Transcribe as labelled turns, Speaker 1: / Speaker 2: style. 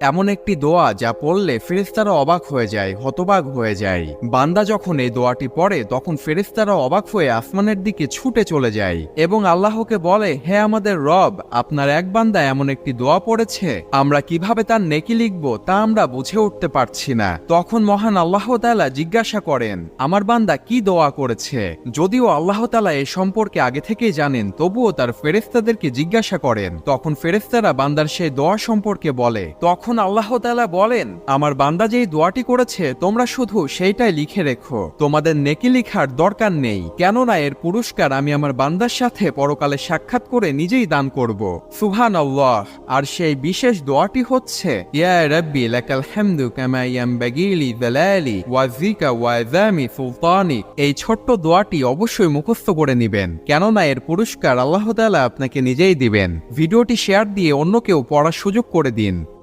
Speaker 1: এমন একটি দোয়া যা পড়লে ফেরেশতারা অবাক হয়ে যায়, হতবাক হয়ে যায়। বান্দা যখন এই দোয়াটি পড়ে তখন ফেরেশতারা অবাক হয়ে আসমানের দিকে ছুটে চলে যায় এবং আল্লাহকে বলে, হে আমাদের রব, আপনার এক বান্দা এমন একটি দোয়া পড়েছে, আমরা কিভাবে তার নেকি লিখব তা আমরা বুঝে উঠতে পারছি না। তখন মহান আল্লাহ তাআলা জিজ্ঞাসা করেন, আমার বান্দা কি দোয়া করেছে? যদিও আল্লাহ তাআলা এ সম্পর্কে আগে থেকেই জানেন, তবুও তার ফেরেশতাদেরকে জিজ্ঞাসা করেন। তখন ফেরেশতারা বান্দার সেই দোয়া সম্পর্কে বলে। তখন আল্লাহ তাআলা বলেন, আমার বান্দা যেই দোয়াটি করেছে তোমরা শুধু সেইটাই লিখে রেখো, তোমাদের নেকি লিখার দরকার নেই, কেননা এর পুরস্কার আমি আমার বান্দার সাথে পরকালে সাক্ষাৎ করে নিজেই দান করব। সুবহানাল্লাহ। আর সেই বিশেষ দোয়াটি হচ্ছে, ইয়া রাব্বি লাকাল হামদু কামা ইয়ানবাগি লিজালালি ওয়াজিকা ওয়া আযামি সুলতানিক। এই ছোট্ট দোয়াটি অবশ্যই মুখস্থ করে নেবেন, কেননা এর পুরস্কার আল্লাহ তাআলা আপনাকে নিজেই দিবেন। ভিডিওটি শেয়ার দিয়ে অন্যকেও পড়ার সুযোগ করে দিন।